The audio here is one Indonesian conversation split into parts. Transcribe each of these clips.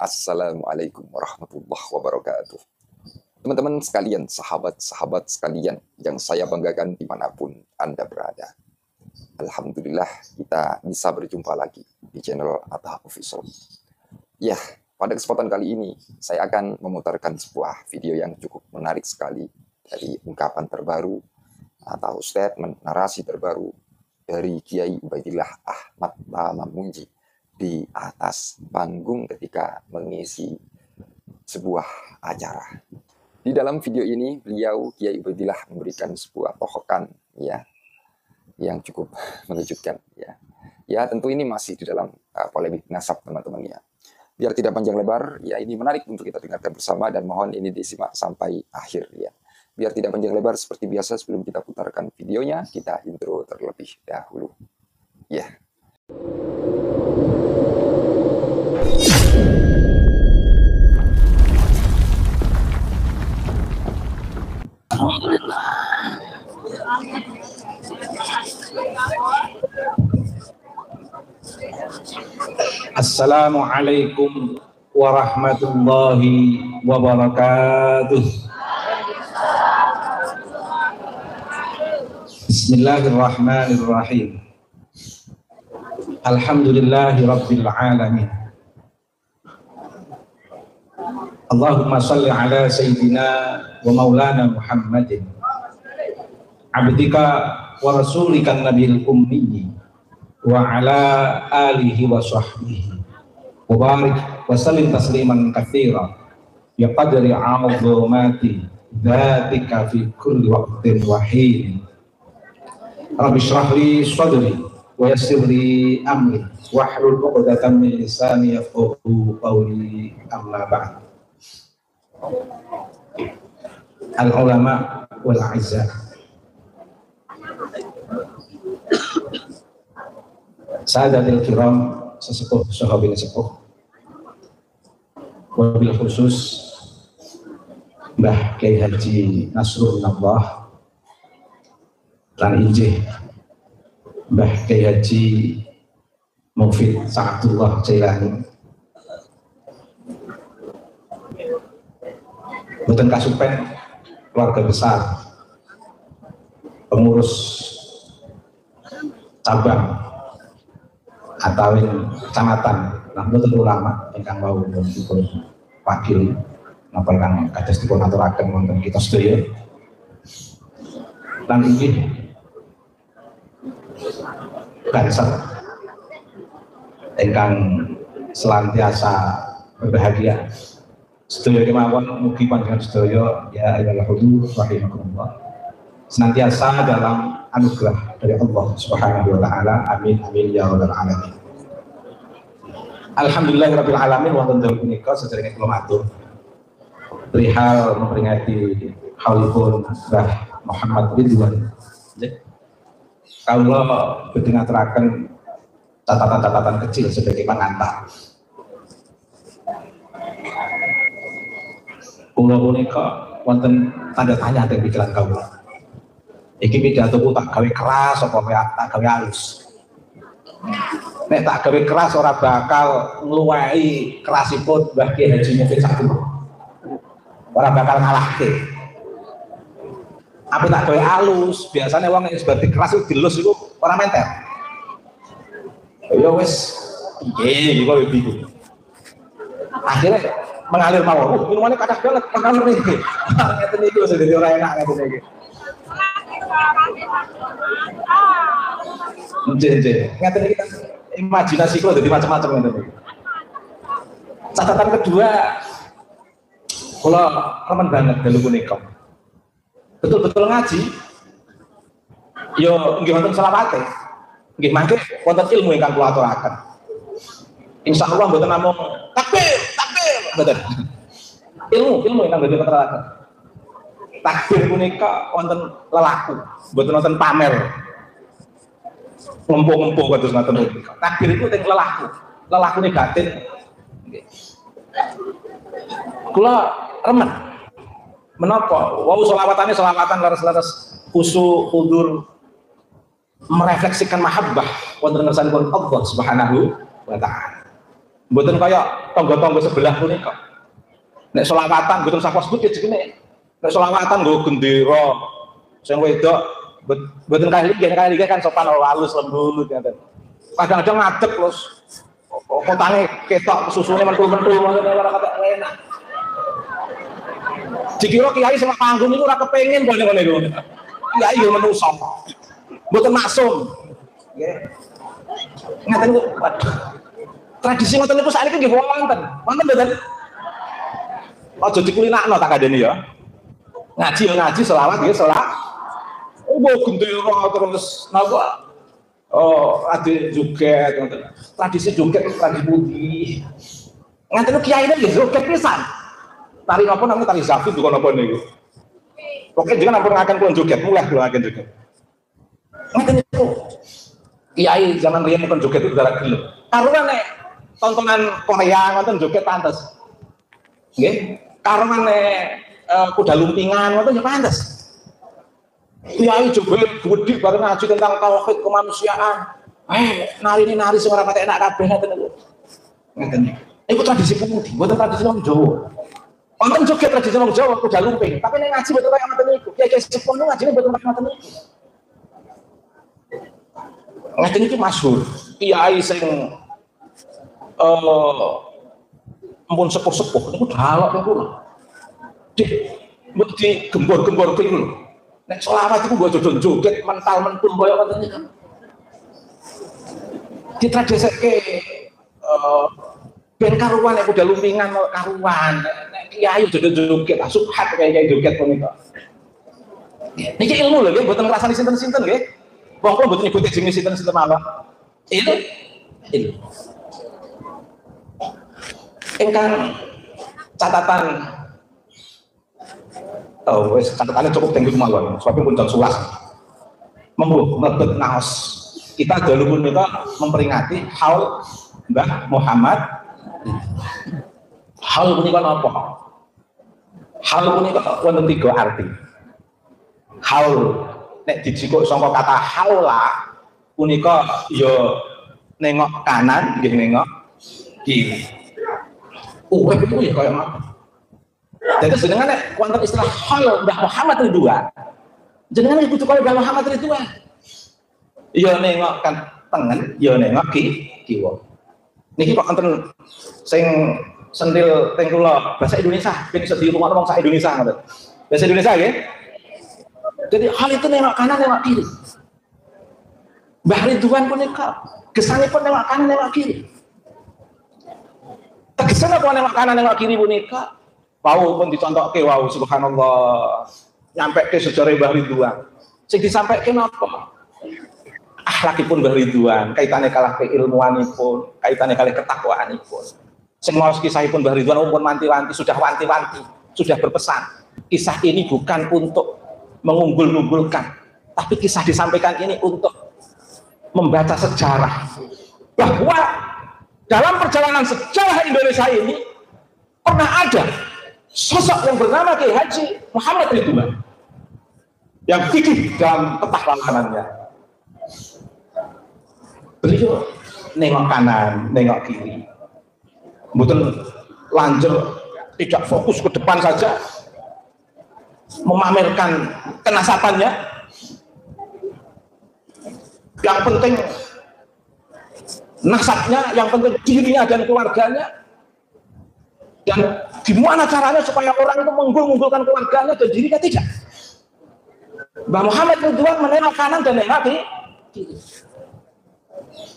Assalamualaikum warahmatullahi wabarakatuh. Teman-teman sekalian, sahabat-sahabat sekalian yang saya banggakan dimanapun Anda berada. Alhamdulillah kita bisa berjumpa lagi di channel Atta Official. Ya, pada kesempatan kali ini saya akan memutarkan sebuah video yang cukup menarik sekali dari ungkapan terbaru atau statement narasi terbaru dari Kiai Ubaidillah Ahmad Tamamunji di atas panggung ketika mengisi sebuah acara. Di dalam video ini beliau Kiai Ubaidillah memberikan sebuah pohokan ya yang cukup mengejutkan ya. Ya tentu ini masih di dalam polemik nasab teman-teman ya. Biar tidak panjang lebar ya, ini menarik untuk kita dengarkan bersama dan mohon ini disimak sampai akhir ya. Biar tidak panjang lebar seperti biasa sebelum kita putarkan videonya kita intro terlebih dahulu. Ya. Assalamualaikum warahmatullahi wabarakatuh. Bismillahirrahmanirrahim. Alhamdulillahi rabbil alamin. Allahumma salli ala sayyidina wa maulana Muhammadin abdika wa rasulika nabiyil ummi wa ala alihi wa sahbihi wa barik wa sallim tasliman katsira ya qadri 'azamati dzatika fi kulli waqtin wa hin. Rabbi shrah li sadri wa yassir li amri wahlul 'uqdatam min lisani yafqahu qawli, amma ba'd. Al-ulama wal a'izza, sadatil kiram, sesepuh sahabil sepuh, wabil khusus Mbah Kiai Haji Nasrullah lan injih Mbah Kiai Haji Mufid Sa'adullah Jailani. Boten kasupen keluarga besar pengurus cabang atau kecamatan, nah boten ulama ingkang mau dipun wakil napa ingkang kados dipun aturaken wonten kita sedaya lan inggih Banser ingkang selantiasa berbahagia sedaya kemawon, mugi panjenengan sedaya ya ayyuhal hudur rahimakumullah senantiasa dalam anugerah dari Allah Subhanahu wa taala. Amin amin ya rabbal alamin. Alhamdulillahirabbil alamin. Wonten dalem punika sedherenge kula matur perihal memperingati haulipun Mbah Muhammad Ridwan. Kawula badhe ngaturaken catatan-catatan kecil sebagai pengantar. Kula punika wonten tanda tanya teng pikiran kawula. Iki pidatoku tak gawe keras apa tak gawe halus. Nek tak gawe keras ora bakal ngluwahi kerasipun Mbah Kiai Haji Mufid Sa'adullah. Ora bakal ngalahke. Apa tak gawe halus, biasanya wong nek seperti keras itu dilus iku ora menter. Ya wis piye kok bingung. Akhirnya mengalir mawon. Minumannya kathah banget, mengalir iki. Ngeten niku sedene ora enak ngeten iki. Nggih, ngeten iki kan imajinasi kula dadi macam-macam ngeten iki. Catatan kedua, kula remen banget dalu punika. Betul-betul ngaji. Yo nggih wonten selawate. Nggih mangke wonten ilmu ingkang kula aturaken. Insyaallah mboten namung takbir, betul. Ilmu yang nggak diterangkan. Takbir punika wonten lelaku, mboten wonten pamer. Ngempo-ngempo kados ngoten punika. Takbir itu teng lelaku. Lelakune batin. Kula remen. Menapa? Wau selawatan laras-laras khusyuk, hudur, merefleksikan mahabbah wonten ngersanipun Allah Subhanahu wa taala. Mboten kaya tangga-tangga sebelah punika. Nek selawatan mboten sapa sebut jenenge. Nek selawatan nggo gendera sing wedok mboten kali kan sopan halus lembut ngoten. Kadang-kadang ngadeg terus kotange ketok susune mentul-mentul ngoten ora kata enak. Dikira kiai sing panggung niku ora kepengin kok ngene niku. Kiai yo menungso. Mboten maksum. Nggih. Ngaten niku tradisi ngoten niku sakniki nggih wonten. Wonten mboten? Aja dikulinakno tak kandhani ya. Ngaji ya ngaji, selawat ya selawat. Oh, gendera terus napa? Oh, ade joget ngoten. Tradisi joget tradisi putih. Ngaten kiai niki joget pisan. Tari napa namanya tari zafir bukan apa niku. Pokoke jenengan ampun ngaken kula joget, mulai kula ngaken joget. Ngaten niku. Kiai zaman riyen kon joget itu gara gelem. Karuan nek tontonan Korea ngoten joget pantes. Nggih. Karuan nek kuda lumpingan ngoten ya pantes. Kiai joget gede bareng ngaji tentang tauhid kemanusiaan. Nari sing ora patek enak kabeh ngoten niku. Ngoten niku. Iku tradisi putih, mboten tradisi wong Jawa. Wonten joget tradisi wong Jawa kuda lumping, tapi nek ngaji mboten kaya ngoten niku. Kiai sepon ngajine mboten kaya ngoten niku. Ngaten iki masyhur. Kiai sing ampun sepuh-sepuh niku dalok niku. Di gembor-gembor niku lho. Nek selawat iku nggo joget mental-mentul kaya ngoten niku. Ditradhisikake ben karuan nek kuda lumpingan karuan. Nek kiai joget subhat kaya kiai joget punika. Niki ilmu lho nggih, mboten ngrasani sinten-sinten nggih. Wong kula mboten nyebut jenenge sinten-sinten mawon. Ilmu. Ingkang catatan wis catatannya cukup tinggi mawon, sebab pun jam 11. Monggo mlebet naos. Kita dulu punika memperingati haul Mbah Muhammad. Haul punika napa? Haul punika wonten 3 arti. Haul nek dijikuk saka kata haula punika ya nengok kanan nggih nengok kiri. Urip itu ya kaya ngoten. Dadi jenengan nek wonten istilah haul Mbah Muhammad Ridwan. Jenengan kudu kaya Mbah Muhammad Ridwan. Ya nengok kan tengen, ya nengok kiwa. Niki kok wonten sing sentil teng kula bahasa Indonesia, ben iso dirungokno wong sak Indonesia ngoten. Bahasa Indonesia nggih. Jadi hal itu nengok kanan, nengok kiri. Mbah Ridwan punika gesanipun nengok kanan, nengok kiri. Tegesane apa nengok kanan, nengok kiri punika? Wau pun dicontokke wau subhanallah. Nyampe ke sejarah Mbah Ridwan. Sing disampaikan apa? Akhlakipun Mbah Ridwan, kaitane kalih keilmuanipun, kaitane kalih ketakwaanipun. Sing maos kisahipun Mbah Ridwan pun wanti-wanti, sudah wanti-wanti, sudah berpesan. Kisah ini bukan untuk mengunggul-unggulkan, tapi kisah disampaikan ini untuk membaca sejarah bahwa dalam perjalanan sejarah Indonesia ini pernah ada sosok yang bernama Kiai Haji Muhammad Ridwan yang gigih dalam ketahalanannya. Beliau nengok kanan, nengok kiri, mboten lanjut, tidak fokus ke depan saja, memamerkan kenasapannya. Yang penting nasabnya, yang penting dirinya dan keluarganya. Dan gimana caranya supaya orang itu mengunggulkan keluarganya dan dirinya tidak. Mbah Muhammad Ridwan menengok kanan dan nengok kiri.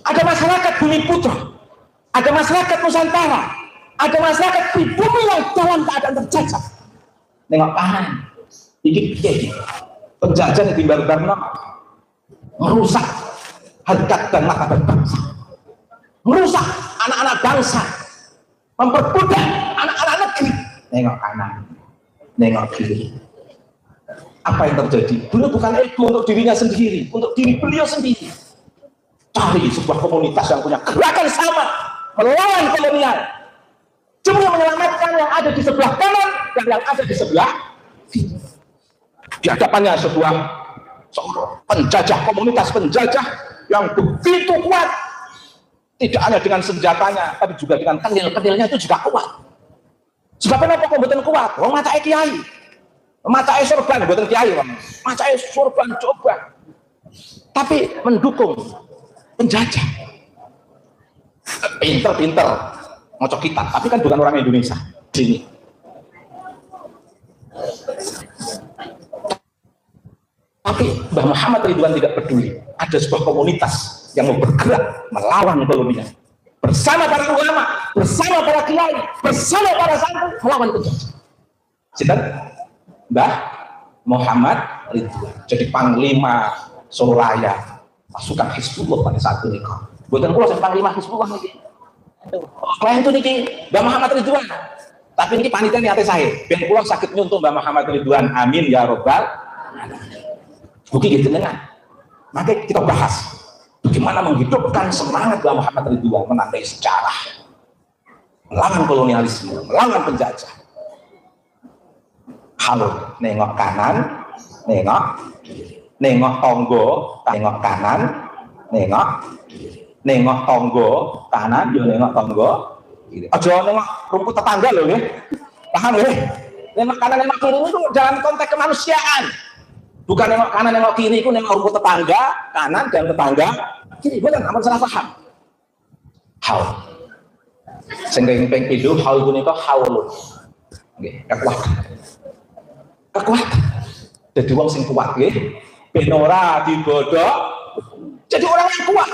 Ada masyarakat Bumi Putra, ada masyarakat Nusantara, ada masyarakat pribumi yang dalam keadaan terjajah. Nengok kanan. Iki piye iki? Penjajahan yang dibar-barno merusak harkat dan martabat bangsa. Merusak anak-anak bangsa. Memperbudak anak-anak negeri. Nengok kanan, nengok kiri. Apa yang terjadi? Beliau bukan ego untuk dirinya sendiri, untuk diri beliau sendiri. Cari sebuah komunitas yang punya gerakan sama melawan kolonial. Cuma menyelamatkan yang ada di sebelah kanan dan yang ada di sebelah kiri. Di hadapannya sebuah penjajah, komunitas penjajah yang begitu kuat, Tidak hanya dengan senjatanya, tapi juga dengan kenil-kenilnya itu juga kuat. Sebab kenapa kok mboten kuat? Wong macake kiai. Macake sorban mboten kiai, wong. Macake sorban coba. Tapi mendukung penjajah. Pinter-pinter ngocok kitab, tapi kan bukan orang Indonesia. Sini. Tapi Mbah Muhammad Ridwan tidak peduli. Ada sebuah komunitas yang mau bergerak melawan kolonial. Bersama para ulama, bersama para kiai, bersama para santri melawan penjajah. Sinten? Mbah Muhammad Ridwan. Jadi panglima Soraya pasukan Hizbullah pada saat itu. Bukan kula sing panglima Hizbullah niki. Klien itu niki Mbah Muhammad Ridwan. Tapi ini panitia niate saya. Ben kula saged nyuntung Mbah Muhammad Ridwan. Amin ya robbal alamin. Buki gitu dengan. Maka kita bahas bagaimana menghidupkan semangat Mbah Muhammad Ridwan menandai sejarah, melawan kolonialisme, melawan penjajah. Halo, nengok kanan, nengok tonggo, nengok kanan, nengok tonggo kanan, yo nengok tonggo. Aja nengok rumput tetangga loh ya. Paham ya? Nengok kanan, nengok kiri itu dalam konteks kemanusiaan. Bukan nengok kanan, nengok kiri itu nengok rumput tetangga, kanan dan tetangga kiri. Bukan, aman salah paham. Haul. Sehingga peng itu haul punika haulun. Nggih, kekuatan. Kekuatan. Jadi wong sing kuat nggih. Ben ora digodhog. Jadi orang yang kuat.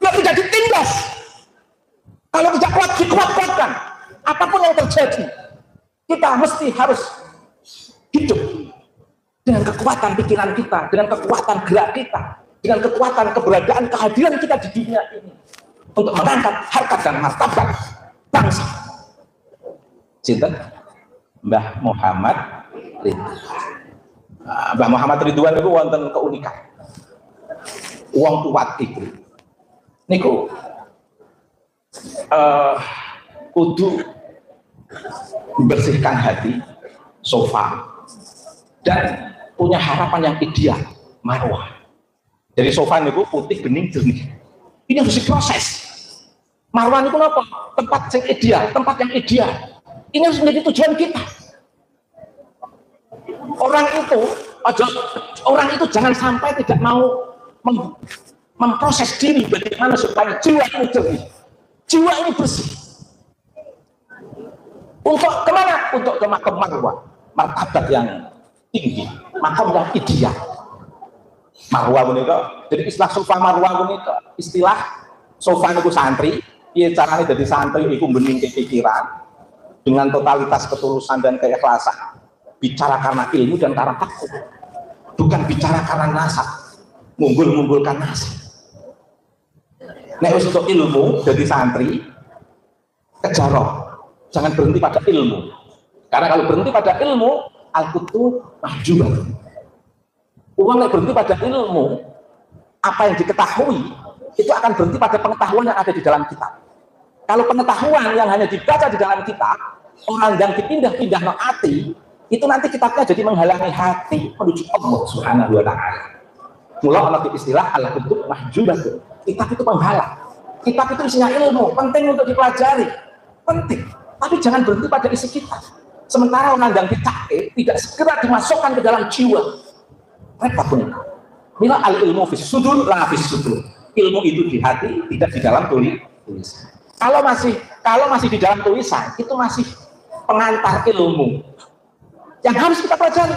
Nggak tidak ditindas. Kalau tidak kuat, dikuat-kuatkan. Apapun yang terjadi, kita mesti harus hidup dengan kekuatan pikiran kita, dengan kekuatan gerak kita, dengan kekuatan keberadaan kehadiran kita di dunia ini untuk mengangkat harkat dan martabat bangsa. Sinten? Mbah Muhammad Ridwan. Mbah Muhammad Ridwan itu wonten keunikan. Uang kuat itu. Niku kudu membersihkan hati, sofa, dan punya harapan yang ideal, marwah. Jadi sofa niku putih bening jernih. Ini harus diproses. Marwah niku apa? Tempat yang ideal, tempat yang ideal. Ini harus menjadi tujuan kita. Orang itu jangan sampai tidak mau memproses diri bagaimana supaya jiwa ini jernih, jiwa ini bersih. Untuk kemana? Untuk ke makam marwah, martabat yang tinggi, makam yang ideal. Marwah punika, jadi istilah sofa marwah punika, istilah sofa niku santri, piye carane dadi santri iku bening pikiran dengan totalitas ketulusan dan keikhlasan. Bicara karena ilmu dan karena takut, bukan bicara karena nasab, ngumpul-ngumpulkan nasab. Nek wis untuk ilmu jadi santri, kejarok. Jangan berhenti pada ilmu. Karena kalau berhenti pada ilmu, al-kutub mahjubat. Uang yang berhenti pada ilmu, apa yang diketahui, itu akan berhenti pada pengetahuan yang ada di dalam kitab. Kalau pengetahuan yang hanya dibaca di dalam kitab, orang yang dipindah-pindah no hati, itu nanti kitabnya jadi menghalangi hati menuju Allah Subhanahu wa ta'ala. Mula Allah istilah al-kutub mahjubat. Kitab itu penghalang. Kitab itu isinya ilmu, penting untuk dipelajari. Penting. Tapi jangan berhenti pada isi kitab. Sementara orang yang dicakik tidak segera dimasukkan ke dalam jiwa. Repot pun. Mila al-ilmu fis sudur, la fis sudur. Ilmu itu di hati, tidak di dalam tulisan. Kalau masih di dalam tulisan, itu masih pengantar ilmu yang harus kita pelajari,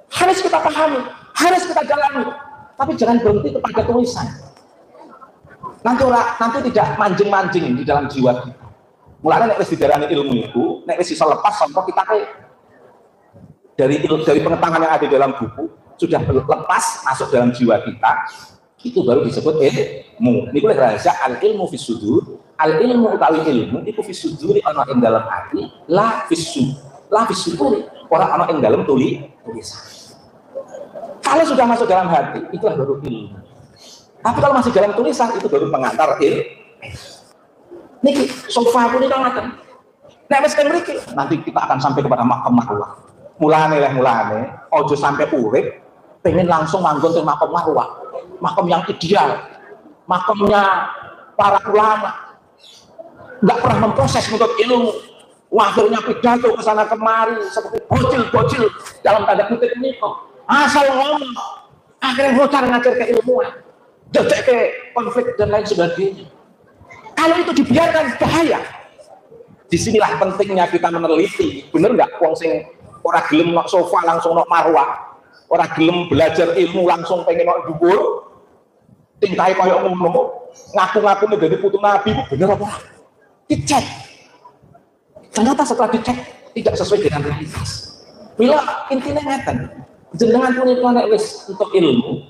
harus kita pahami, harus kita jalani. Tapi jangan berhenti kepada tulisan. Nanti tidak manjing-manjing di dalam jiwa kita. Mulanya nek wis didarani ilmu itu, nek wis iso lepas contoh kita dari pengetahuan yang ada dalam buku sudah lepas masuk dalam jiwa kita, itu baru disebut ilmu. Niku lek rahasia al ilmu fis sudur, al ilmu utawi ilmu iku fis suduri ana ing dalam hati, la fis sudur, ora ana ing dalam tulisan. Kalau sudah masuk dalam hati, itulah baru ilmu. Tapi kalau masih dalam tulisan, itu baru pengantar ilmu. Niki sofa pun itu ngaten. Nek wis ten mriki, nanti kita akan sampai kepada makam marwah. Mulane, ojo sampai urip pengen langsung manggon teng makam marwah. Makam yang ideal. Makamnya para ulama nggak pernah memproses untuk ilmu, akhirnya pidato ke sana kemari seperti bocil-bocil dalam tanda kutip ini kok asal ngomong, akhirnya ngocar ngajar keilmuan, dedek ke konflik dan lain sebagainya. Kalau itu dibiarkan bahaya. Disinilah pentingnya kita meneliti, bener nggak wong sing ora gelem nok sofa langsung nok marwah, ora gelem belajar ilmu langsung pengen nok dhuwur, tingkahe koyo ngono, ngaku-ngaku menjadi putu nabi, bener apa? Dicek. Ternyata setelah dicek tidak sesuai dengan realitas. Bila intinya ngeten, jenengan punika nek wis untuk ilmu,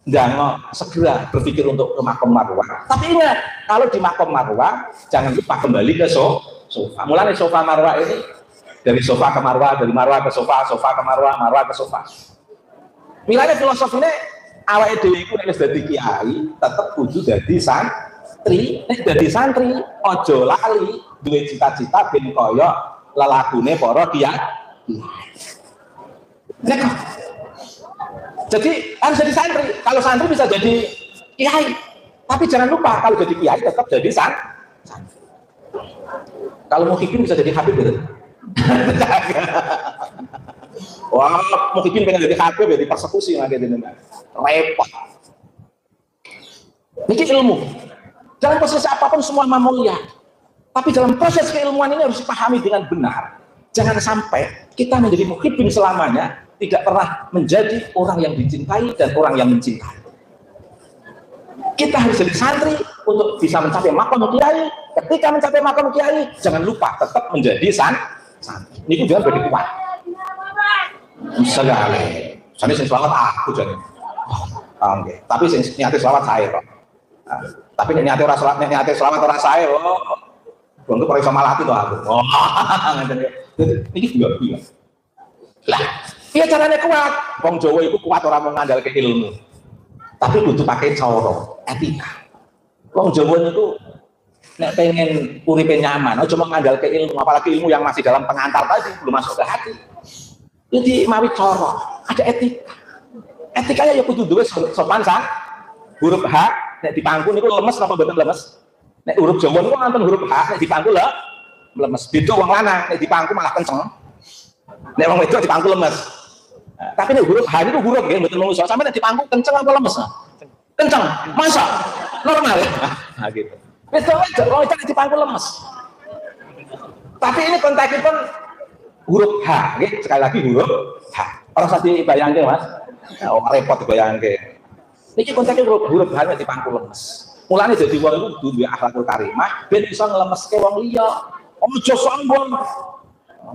jangan segera berpikir untuk ke makom marwah. Tapi ingat, kalau di makom marwah jangan lupa kembali ke sofa. Mulai sofa marwah ini dari sofa ke marwah, dari marwah ke sofa, sofa ke marwah, marwah ke sofa. Milane filosofinya awake dhewe iku nek wis dadi kiai tetep kudu dadi santri. Nek dadi santri aja lali duwe cita-cita ben kaya lelakune para kiai. Nek jadi harus jadi santri. Kalau santri bisa jadi kiai, tapi jangan lupa kalau jadi kiai tetap jadi santri. Kalau mau muhibin bisa jadi habib gitu. Wah, muhibin pengen jadi habib ya dipersekusi lagi dengan repot. Ini ilmu. Dalam proses apapun semua mulia. Tapi dalam proses keilmuan ini harus dipahami dengan benar. Jangan sampai kita menjadi muhibin selamanya, tidak pernah menjadi orang yang dicintai dan orang yang mencintai. Kita harus jadi santri untuk bisa mencapai makom kiai. Ketika mencapai makom kiai, jangan lupa tetap menjadi santri. Ini juga berarti kuat. Sekali. Saya sing selawat aku jadi. Oke. Tapi sing niate selawat saya kok. Tapi niate ora selawat, niate selawat ora saya. Bang itu periksa malah itu aku. Ini juga. Lah, iya caranya kuat. Wong Jawa itu kuat orang mau ngandalke ilmu. Tapi butuh pakai cara etika. Wong Jawa itu nek pengen uripe nyaman, cuma ngandalke ilmu, apalagi ilmu yang masih dalam pengantar tadi belum masuk ke hati. Jadi mawi cara, ada etika. Etikanya ya kudu duwe sopan huruf H nek dipangku niku lemes apa mboten lemes? Nek huruf Jawa niku nonton huruf H nek dipangku lemes. Beda wong lanang nek dipangku malah kenceng. Nek wong wedok dipangku lemes. Nah, tapi nek huruf H itu huruf nggih mboten menungso. Sampe nek dipangku kenceng apa lemes? Kenceng. Masa? Normal ya? Nah gitu. Wedok wong wedok dipangku lemes. Tapi ini konteksipun huruf H, nggih. Sekali lagi huruf H. Orang sadi bayangke, Mas. Oh, repot bayangke. Niki konteksnya huruf H nek dipangku lemes. Mulane dadi wong iku kudu duwe akhlakul karimah ben iso nglemeske wong liya. Aja sombong.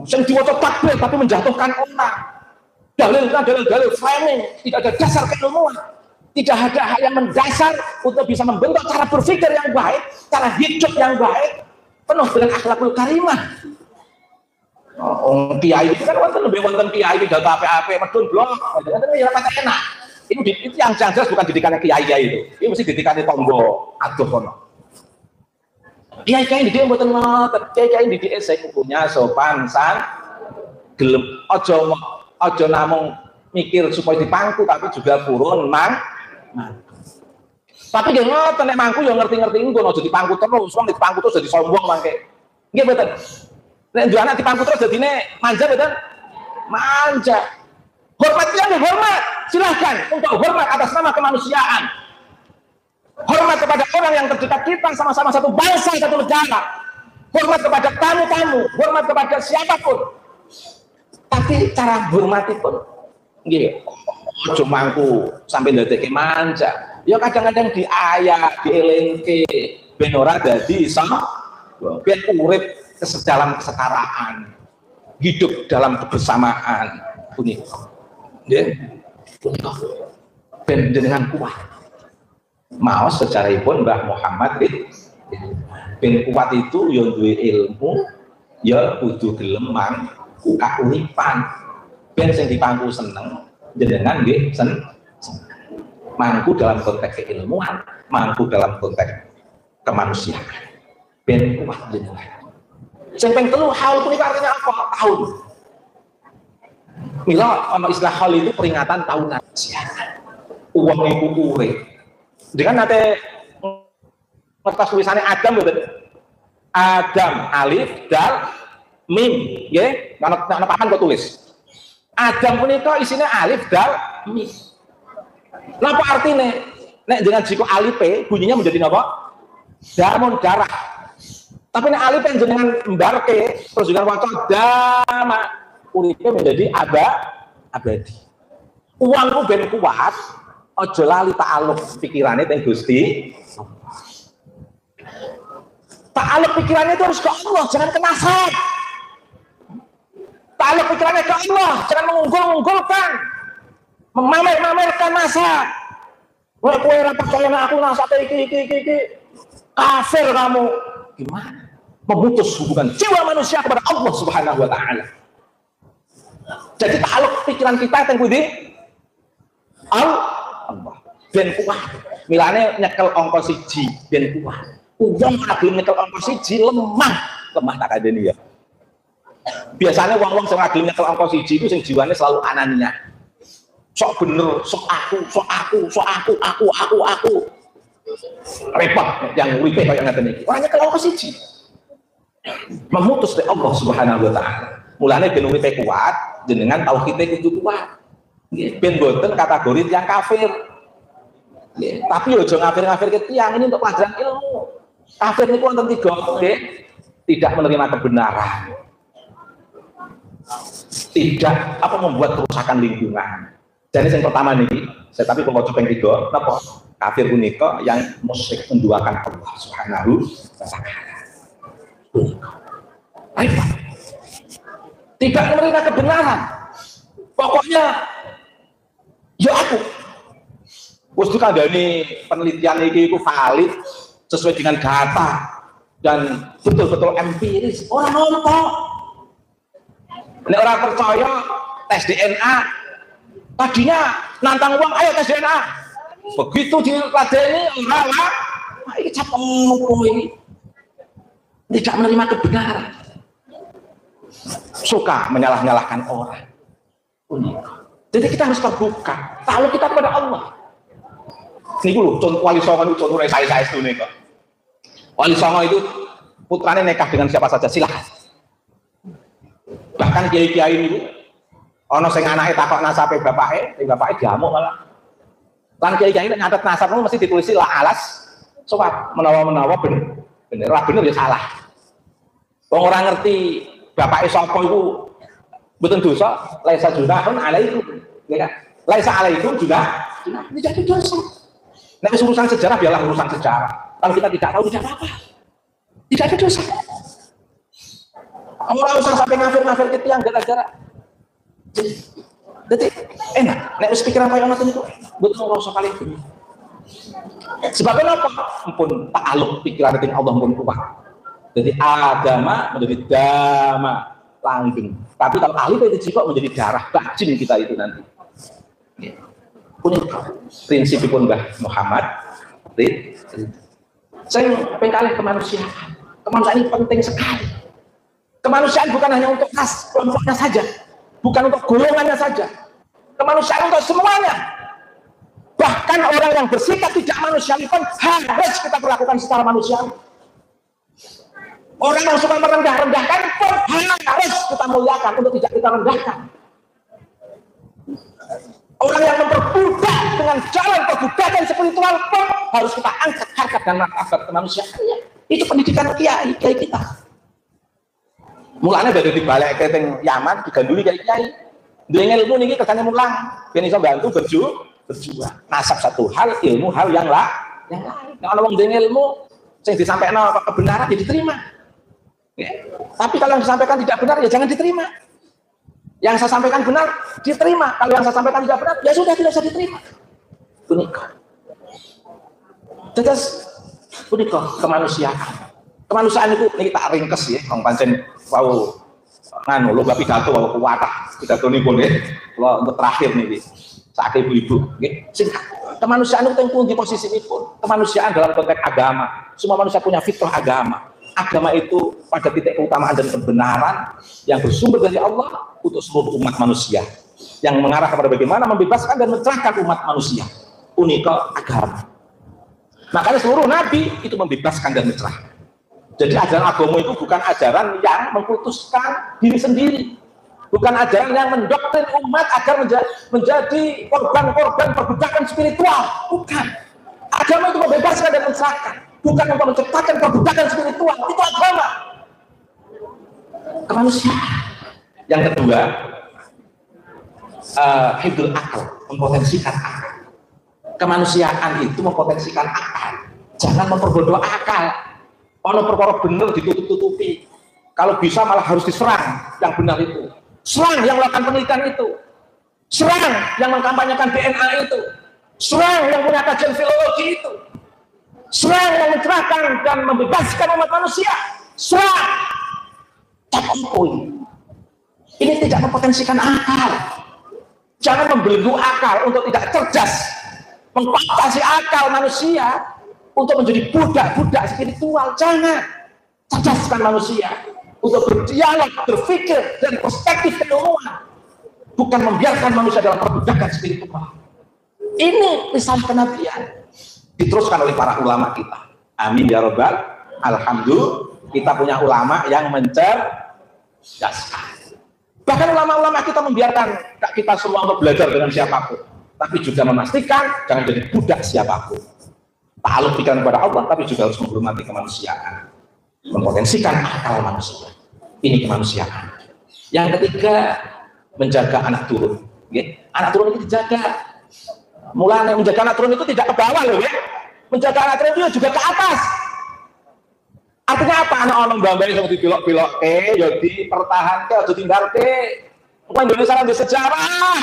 Sing diwaca takbir tapi menjatuhkan orang. Dalil framing, tidak ada dasar keilmuan. Tidak ada hal yang mendasar untuk bisa membentuk cara berpikir yang baik, cara hidup yang baik, penuh dengan akhlakul karimah. Kiai itu kan wonten kiai pidato apik-apik medun blok. Kadang-kadang ya kata enak. Itu yang jelas bukan didikannya kiai itu. Ini mesti didikannya tonggo aduh kono. Kiai-kiai didik mboten ngoten. Kiai-kiai didik sing punya sopan gelem aja namung mikir supaya dipangku tapi juga purun tapi nggih ngoten nek mangku ya ngerti-ngerti engko aja dipangku terus. Wong dipangku terus jadi sombong mangke. Nggih mboten. Nek nduwe anak dipangku terus dadine manja mboten? Manja. Hormatnya hormat. Silahkan untuk hormat atas nama kemanusiaan. Hormat kepada orang yang terdekat kita, sama-sama satu bangsa, satu negara. Hormat kepada tamu-tamu, hormat kepada siapapun. Tapi cara hormati pun nggih, aja mangku sampai ndadekake manja. Ya kadang-kadang diayak, dielingke ben ora dadi iso ben urip dalam kesetaraan. Hidup dalam kebersamaan. Punika. Nggih. Punika. Ben dengan kuat. Maos sejarahipun Mbah Muhammad ben kuat itu ya duwe ilmu, ya kudu gelem mangku kauripan. Ben sing dipangku seneng, jenengan nggih seneng. Mangku dalam konteks keilmuan, mangku dalam konteks kemanusiaan. Ben kuat jenengan. Sing ping telu haul punika artinya apa? Tahun. Mila ana istilah haul itu peringatan tahunan. Uang iku urip. Dengan nate Ngertos tulisannya Adam betul. Adam alif dal mim, nggih. Ana papan kok tulis. Adam punika isinya alif dal mim. Napa artinya? Nek dengan jiko alipe bunyinya menjadi napa? Damun darah. Tapi nek alif yang jenengan embarke terus dengan waca dama uripe menjadi abadi. Uangku ben kuat, aja lali ta'alluq pikirane teng Gusti. Ta'alluq pikirannya itu harus ke Allah, jangan ke nasab. Ta'alluq pikirannya ke Allah, jangan mengunggul-unggulkan, memamer-mamerkan nasab. Wah, kowe ora percaya aku nasab iki. Kafir kamu. Gimana? Memutus hubungan jiwa manusia kepada Allah Subhanahu wa taala. Jadi ta'alluq pikiran kita teng pundi? Allah. Ben kuat. Milane nyekel angka 1 ben kuat. Wong ora gelem nyekel angka 1 lemah tak kadeni ya. Biasanya wong-wong sing ora gelem nyekel angka 1 itu sing jiwane selalu anania. Sok bener, sok aku. Repot yang uripe kaya ngaten iki. Ora nyekel angka 1. Memutus dari Allah Subhanahu wa taala. Mulane ben uripe kuat, jenengan tauhide kudu kuat. Nggih, ben boten kategori yang kafir. Nggih, tapi aja ngafir-ngafirke tiyang ini untuk pelajaran ilmu. Kafir niku wonten 3, nggih. Tidak menerima kebenaran. Tidak membuat kerusakan lingkungan. Jadi yang pertama niki, saya tapi kalau coba yang 3, napa? Kafir punika yang musyrik menduakan Allah Subhanahu wa taala. Tidak menerima kebenaran. Pokoknya ya aku. Wis dikandani penelitian iki iku valid sesuai dengan data dan betul-betul empiris. Orang nonton. Nek orang percaya tes DNA, tadinya nantang uang, ayo tes DNA. Begitu diladeni ora lah, iki cap ngopo ini. Tidak menerima kebenaran. Suka menyalah-nyalahkan orang. Jadi kita harus terbuka. Tahu kita kepada Allah. Ini dulu contoh Wali Songo itu contoh saya itu nih kok. Wali Songo itu putranya nikah dengan siapa saja silakan. Bahkan kiai-kiai ini, ono sing anake takok nasabe bapake diamuk malah. Lan kiai-kiai nek nyatet nasab mesti ditulisi la alas sobat menawa bener. Bener ya salah. Wong ora ngerti bapake sapa iku mboten dosa, laisa junahun alaikum. Ya kan? Laisa alaikum junah. Ini jadi dosa. Nek urusan sejarah biarlah urusan sejarah. Kalau kita tidak tahu tidak apa-apa. Tidak ada dosa. Orang usah sampai ngafir ke tiang gara-gara. Jadi enak. Nek wis pikiran kaya ngoten niku betul ngrasa kali ini. Sebabnya apa? Ampun ta'alluq pikiran dengan Allah pun kuat. Jadi agama menjadi dama langgeng. Tapi kalau alif itu jika menjadi darah bajin kita itu nanti. Punya prinsipipun Mbah Muhammad. Saya pengen kemanusiaan. Kemanusiaan ini penting sekali. Kemanusiaan bukan hanya untuk ras kelompoknya saja, bukan untuk golongannya saja. Kemanusiaan untuk semuanya. Bahkan orang yang bersikap tidak manusiawi pun harus kita perlakukan secara manusiawi. Orang yang suka merendah-rendahkan pun harus kita muliakan untuk tidak kita rendahkan. Orang yang memperbudak dengan jalan perbudakan spiritual pun harus kita angkat harkat dan martabat kemanusiaannya. Itu pendidikan kiai kita. Mulanya dari dibalik ke Yaman diganduli kiai. Dengan ilmu niki kerjanya mulang, ben iso bantu berjuang. Nasab satu hal, ilmu hal yang lain. Kalau wong dengan ilmu sing disampaikan kebenaran ya diterima. Ya. Tapi kalau yang disampaikan tidak benar ya jangan diterima. Yang saya sampaikan benar diterima. Kalau yang saya sampaikan tidak benar ya sudah tidak usah diterima. Punika. Terus punika kemanusiaan. Kemanusiaan itu ini tak ringkes ya, wong pancen wau nganu lho pidato wau kuwatah. Pidato niku nggih. Kula untuk terakhir niki. Sak ibu-ibu nggih. Singkat. Kemanusiaan itu teng pundi posisipun? Kemanusiaan dalam konteks agama. Semua manusia punya fitrah agama. Agama itu pada titik keutamaan dan kebenaran yang bersumber dari Allah untuk seluruh umat manusia, yang mengarah kepada bagaimana membebaskan dan mencerahkan umat manusia. Unika agama. Makanya seluruh nabi itu membebaskan dan mencerahkan. Jadi ajaran agama itu bukan ajaran yang mengkultuskan diri sendiri, bukan ajaran yang mendoktrin umat agar menjadi korban-korban perbudakan spiritual. Bukan. Agama itu membebaskan dan mencerahkan, bukan untuk menciptakan perbudakan spiritual. Itu agama. Kemanusiaan. Yang kedua, hibdul akal, mempotensikan akal. Kemanusiaan itu mempotensikan akal. Jangan memperbodoh akal. Ono perkara bener ditutup-tutupi. Kalau bisa malah harus diserang yang benar itu. Serang yang melakukan penelitian itu. Serang yang mengkampanyekan DNA itu. Serang yang punya kajian filologi itu. Serang yang mencerahkan dan membebaskan umat manusia. Serang. Tapi ini tidak mempotensikan akal. Jangan membelenggu akal untuk tidak cerdas, mengkooptasi akal manusia untuk menjadi budak-budak spiritual. Jangan. Cerdaskan manusia untuk berdialog, berpikir dan perspektif keilmuan, bukan membiarkan manusia dalam perbudakan spiritual. Ini risalah kenabian diteruskan oleh para ulama kita. Amin ya rabbal alhamdulillah. Kita punya ulama yang mencerdaskan. Bahkan ulama-ulama kita membiarkan kita semua untuk belajar dengan siapapun, tapi juga memastikan jangan jadi budak siapapun. Takluk pikiran kepada Allah, tapi juga harus menghormati kemanusiaan, mempotensikan akal manusia. Ini kemanusiaan. Yang ketiga, menjaga anak turun. Anak turun itu dijaga. Mulanya menjaga anak turun itu tidak ke bawah loh ya. Menjaga anak turun itu juga ke atas. Artinya apa? Anak orang bambai yang dibelok-belok ya dipertahankan, atau ditinggalkan. Indonesia ada sejarah.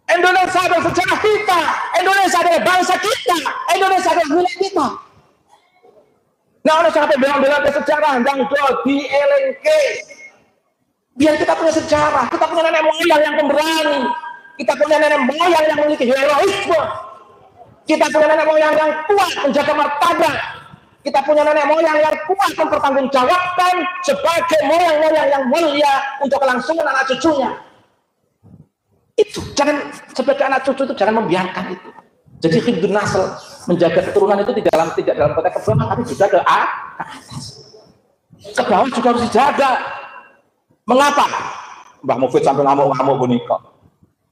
Indonesia adalah sejarah kita. Indonesia adalah bangsa kita. Indonesia adalah milik kita. Nah, orang sampai bilang-bilang ke sejarah yang di LNK. Biar kita punya sejarah. Kita punya nenek moyang yang pemberani. Kita punya nenek moyang yang memiliki heroisme. Kita punya nenek moyang yang kuat menjaga martabat. Kita punya nenek moyang yang kuat mempertanggungjawabkan sebagai moyang-moyang yang mulia untuk kelangsungan anak cucunya. Itu jangan, sebagai anak cucu itu jangan membiarkan itu. Jadi hibdun nasl, menjaga keturunan itu tidak dalam konteks ke bawah, tapi juga ke atas. Ke bawah juga harus dijaga. Mengapa? Mbah Mufid sampai ngamuk-ngamuk punika.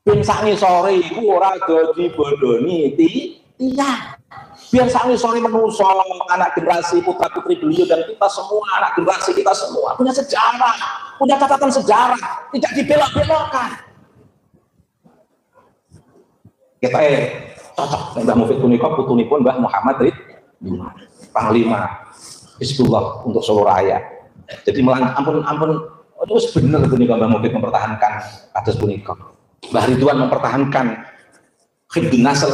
Ben sak ngisore iku ora dadi bodoni tiang. Biar sangi sore menungso anak generasi putra putri beliau dan kita semua, anak generasi kita semua punya sejarah, punya catatan sejarah, tidak dibelok-belokkan. Kita cocok Mbah Mufid punika putunipun Mbah Muhammad Ridwan, Panglima Hizbullah untuk Solo Raya. Jadi ampun itu benar punika Mbah Mufid mempertahankan atas punika. Mbah Ridwan mempertahankan hibdun nasl,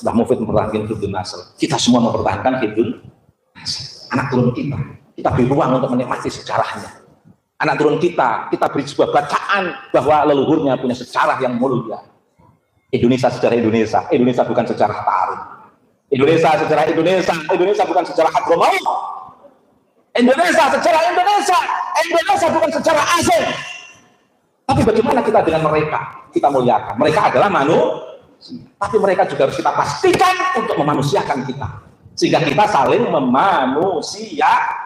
Mbah Mufid mempertahankan hibdun nasl. Kita semua mempertahankan hibdun nasl. Anak turun kita beri ruang untuk menikmati sejarahnya. Anak turun kita beri sebuah bacaan bahwa leluhurnya punya sejarah yang mulia. Indonesia sejarah Indonesia bukan sejarah Tarun. Indonesia sejarah Indonesia bukan sejarah Hadromaut. Indonesia sejarah Indonesia bukan sejarah asing. Tapi bagaimana kita dengan mereka? Kita muliakan. Mereka adalah manusia. Tapi mereka juga harus kita pastikan untuk memanusiakan kita, sehingga kita saling memanusiakan.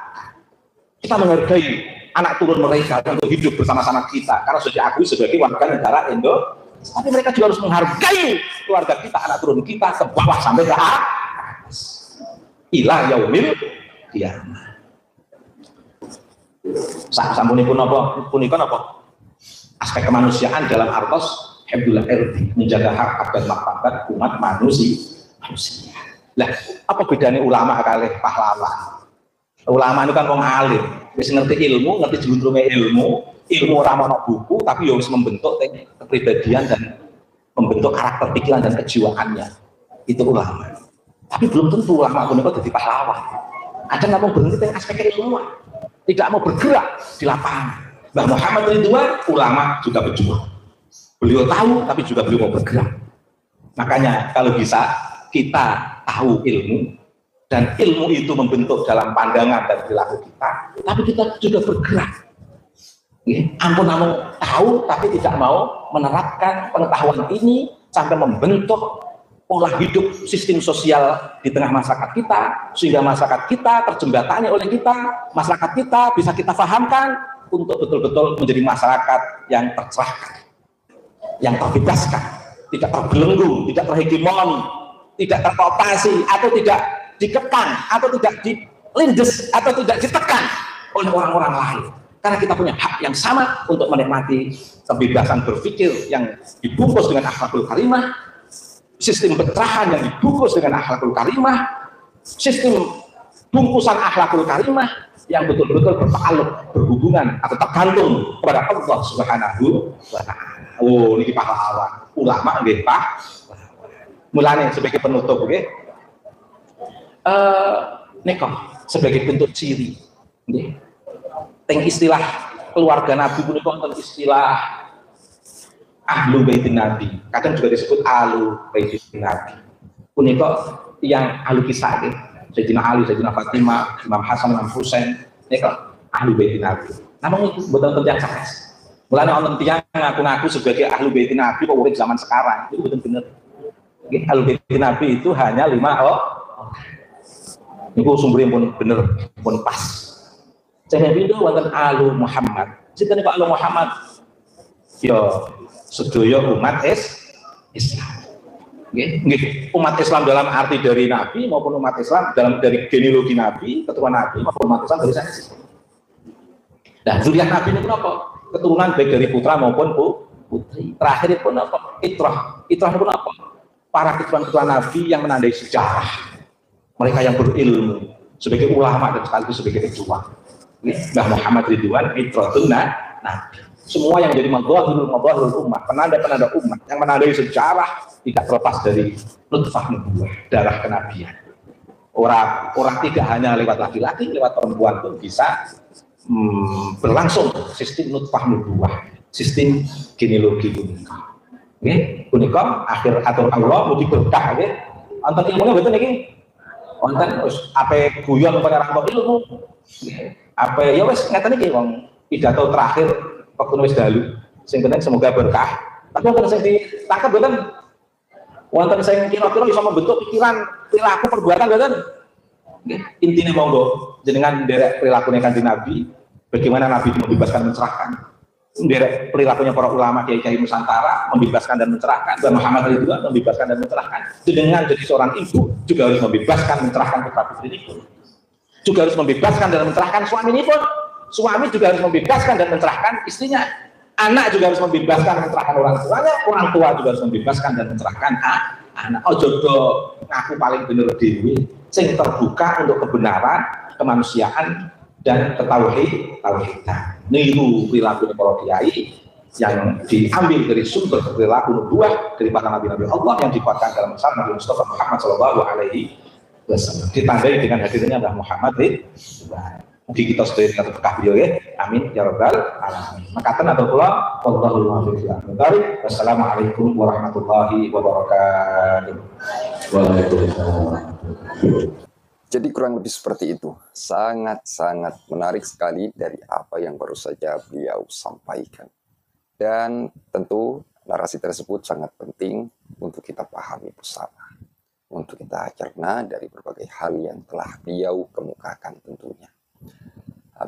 Kita menghargai anak turun mereka untuk hidup bersama-sama kita karena sudah diakui sebagai warga negara Indonesia. Tapi mereka juga harus menghargai keluarga kita, anak turun kita ke bawah sampai ke atas. Ila yaumil qiyamah. Sampunipun apa? Aspek kemanusiaan dalam artos Hibdul Irdi, menjaga hak dan martabat umat manusia. Lah, apa bedanya ulama kali pahlawan? Ulama itu kan wong alim, wis ngerti ilmu, ngerti juntrunge ilmu ora ana buku, tapi ya wis membentuk kepribadian dan membentuk karakter pikiran dan kejiwaannya. Itu ulama. Tapi belum tentu ulama punika dadi pahlawan. Kadang nggak mau berhenti dengan aspek keilmuan, tidak mau bergerak di lapangan. Mbah Muhammad Ridwan ulama juga berjuang. Beliau tahu, tapi juga beliau mau bergerak. Makanya kalau bisa kita tahu ilmu, dan ilmu itu membentuk dalam pandangan dan perilaku kita, tapi kita juga bergerak. Ampun tahu, tapi tidak mau menerapkan pengetahuan ini sampai membentuk pola hidup sistem sosial di tengah masyarakat kita, sehingga masyarakat kita terjembatani oleh kita, masyarakat kita bisa kita fahamkan untuk betul-betul menjadi masyarakat yang tercerahkan, yang terbebaskan, tidak terbelenggu, tidak terhegemoni, tidak terkooptasi, atau tidak dikekang, atau tidak dilindes, atau tidak ditekan oleh orang-orang lain. Karena kita punya hak yang sama untuk menikmati kebebasan berpikir yang dibungkus dengan akhlakul karimah, sistem pencerahan yang dibungkus dengan akhlakul karimah, sistem bungkusan akhlakul karimah yang betul-betul bertakluk, berhubungan atau tergantung kepada Allah Subhanahu wa Ta'ala. Oh, ini pahlawan ulama nggih, Pak. Mulane sebagai penutup nggih. Nika sebagai bentuk ciri nggih. Teng istilah keluarga Nabi punika wonten istilah ahlu baitin Nabi. Kadang juga disebut ahlu baitin Nabi. Punika yang ahlu kisah nggih. Sayyidina Ali, Sayyidina Fatimah, Imam Hasan, Imam Husain, nika ahlu baitin Nabi. Namanya itu betul tiyang cerdas. Mulane wonten tiyang ngaku-ngaku sebagai ahlu baitin Nabi kok urip zaman sekarang. Itu betul bener. Nggih, ahlu baitin Nabi itu hanya 5 orang. Niku sumbernya pun bener, pun pas. Saya pintu wonten alu Muhammad. Sinten niku alu Muhammad? Ya sedaya umat Islam. Nggih, umat Islam dalam arti dari Nabi maupun umat Islam dalam dari genealogi Nabi, keturunan Nabi maupun umat Islam dari sanes. Nah, zuriat Nabi niku napa? Keturunan baik dari putra maupun putri. Terakhir pun apa? Itrah. Itrah niku napa? Para keturunan Nabi yang menandai sejarah. Mereka yang berilmu sebagai ulama dan sekaligus sebagai pejuang. Mbah Muhammad Ridwan Itratun Nabi. Semua yang jadi madhahirul ummah, penanda-penanda umat yang menandai sejarah tidak terlepas dari nutfah nubuwah, darah kenabian. Orang tidak hanya lewat laki-laki, lewat perempuan pun bisa berlangsung sistem nutfah nubuwah, sistem genealogi punika. Nggih, punika akhir atur Allah mugi berkah nggih. Wonten ilmune mboten niki? Wonten wis ape guyon pengarang ilmu. Apa ya wes ngeten iki wong pidato terakhir waktu wis dalu sing penting semoga berkah. Tapi wonten sing ditangkap mboten, wonten sing kira-kira iso membentuk pikiran perilaku perbuatan mboten. Nggih, intine monggo jenengan nderek perilakune Kanjeng Nabi, bagaimana Nabi membebaskan mencerahkan. Nderek perilakunya para ulama kiai-kiai Nusantara membebaskan dan mencerahkan, dan Muhammad Ridwan membebaskan dan mencerahkan. Jenengan jadi seorang ibu juga harus membebaskan mencerahkan putra putri pun. Juga harus membebaskan dan mencerahkan suami ini pun. Suami juga harus membebaskan dan mencerahkan istrinya. Anak juga harus membebaskan dan mencerahkan orang tuanya. Orang tua juga harus membebaskan dan mencerahkan anak. Ojo do ngaku paling bener dewi. Sing terbuka untuk kebenaran, kemanusiaan dan ketauhidan. Niru perilaku para kiai yang diambil dari sumber perilaku nubuwah dari para nabi-nabi Allah yang dikuatkan dalam Islam Nabi Mustafa Muhammad Shallallahu Alaihi Wasallam. Ditandai dengan hadirnya Mbah Muhammad Mugi kita sedaya berkah beliau ya. Amin ya rabbal alamin. Makaten atau kula wallahul muwaffiq. Wassalamualaikum warahmatullahi wabarakatuh. Waalaikumsalam. Jadi kurang lebih seperti itu. Sangat-sangat menarik sekali dari apa yang baru saja beliau sampaikan. Dan tentu narasi tersebut sangat penting untuk kita pahami bersama. Untuk kita cerna dari berbagai hal yang telah beliau kemukakan tentunya.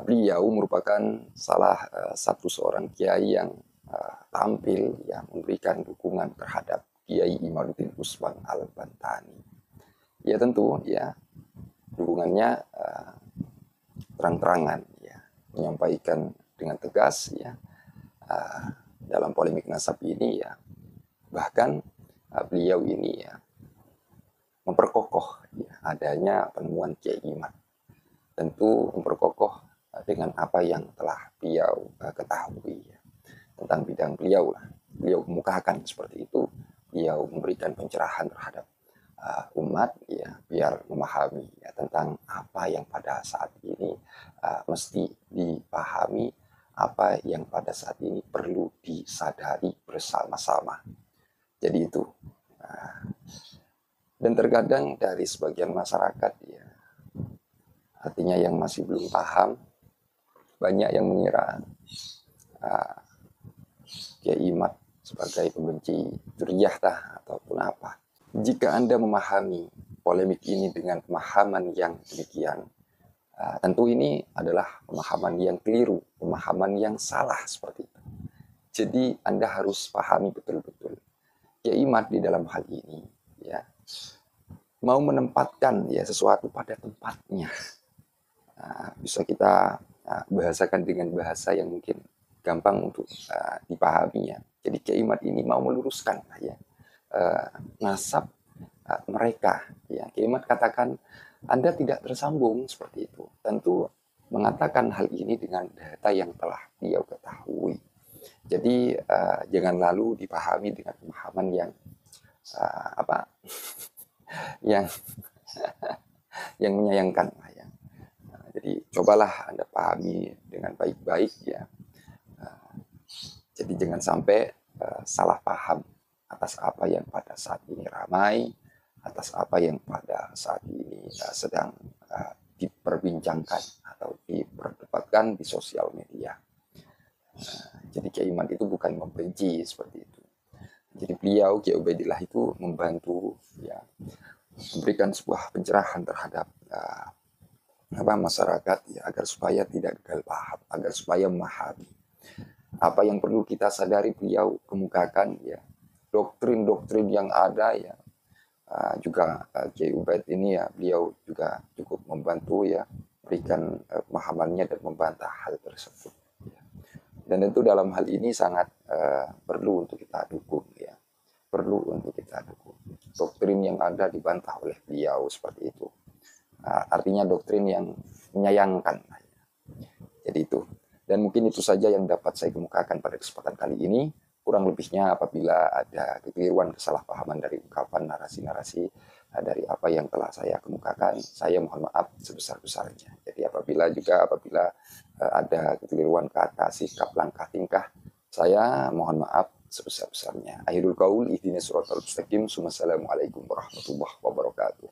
Beliau merupakan salah satu seorang kiai yang tampil yang memberikan dukungan terhadap Kiai Imaduddin Usman Al-Bantani. Ya tentu ya dukungannya terang-terangan ya, menyampaikan dengan tegas ya dalam polemik nasab ini ya, bahkan beliau ini ya memperkokoh ya, adanya penemuan Kiai Imad, tentu memperkokoh dengan apa yang telah beliau ketahui ya, tentang bidang beliau lah. Beliau kemukakan seperti itu, beliau memberikan pencerahan terhadap umat ya, biar memahami ya, tentang apa yang pada saat ini mesti dipahami, apa yang pada saat ini perlu disadari bersama-sama. Jadi itu. Dan terkadang dari sebagian masyarakat ya, artinya yang masih belum paham, banyak yang mengira Kiai Imad sebagai pembenci dzurriyyah ataupun apa. Jika Anda memahami polemik ini dengan pemahaman yang demikian, tentu ini adalah pemahaman yang keliru, pemahaman yang salah seperti itu. Jadi Anda harus pahami betul-betul. Kiai Mat di dalam hal ini ya mau menempatkan ya sesuatu pada tempatnya. Bisa kita bahasakan dengan bahasa yang mungkin gampang untuk dipahami ya. Jadi Kiai Mat ini mau meluruskan ya nasab mereka ya. Kiai Mat katakan Anda tidak tersambung seperti itu. Tentu mengatakan hal ini dengan data yang telah beliau ketahui. Jadi jangan lalu dipahami dengan pemahaman yang yang yang menyayangkan ya. Jadi cobalah Anda pahami dengan baik-baik ya. Jadi jangan sampai salah paham atas apa yang pada saat ini ramai, atas apa yang pada saat ini sedang diperbincangkan atau diperdebatkan di sosial media. Jadi Kiai Mat itu bukan membenci seperti itu. Jadi beliau Kiai Ubaidillah itu membantu ya memberikan sebuah pencerahan terhadap masyarakat ya agar supaya tidak gagal paham, agar supaya memahami apa yang perlu kita sadari. Beliau kemukakan ya doktrin-doktrin yang ada ya. Juga Kiai Ubaid ini ya beliau juga cukup membantu ya berikan pemahamannya dan membantah hal tersebut ya. Dan tentu dalam hal ini sangat perlu untuk kita dukung ya, perlu untuk kita dukung doktrin yang ada dibantah oleh beliau seperti itu. Artinya doktrin yang menyayangkan ya. Jadi itu, dan mungkin itu saja yang dapat saya kemukakan pada kesempatan kali ini. Kurang lebihnya apabila ada kekeliruan, kesalahpahaman dari ungkapan narasi-narasi dari apa yang telah saya kemukakan, saya mohon maaf sebesar-besarnya. Jadi apabila ada kekeliruan kata, sikap, langkah, tingkah, saya mohon maaf sebesar-besarnya. Akhirul qaul ihdinas siratal mustaqim. Wassalamualaikum warahmatullahi wabarakatuh.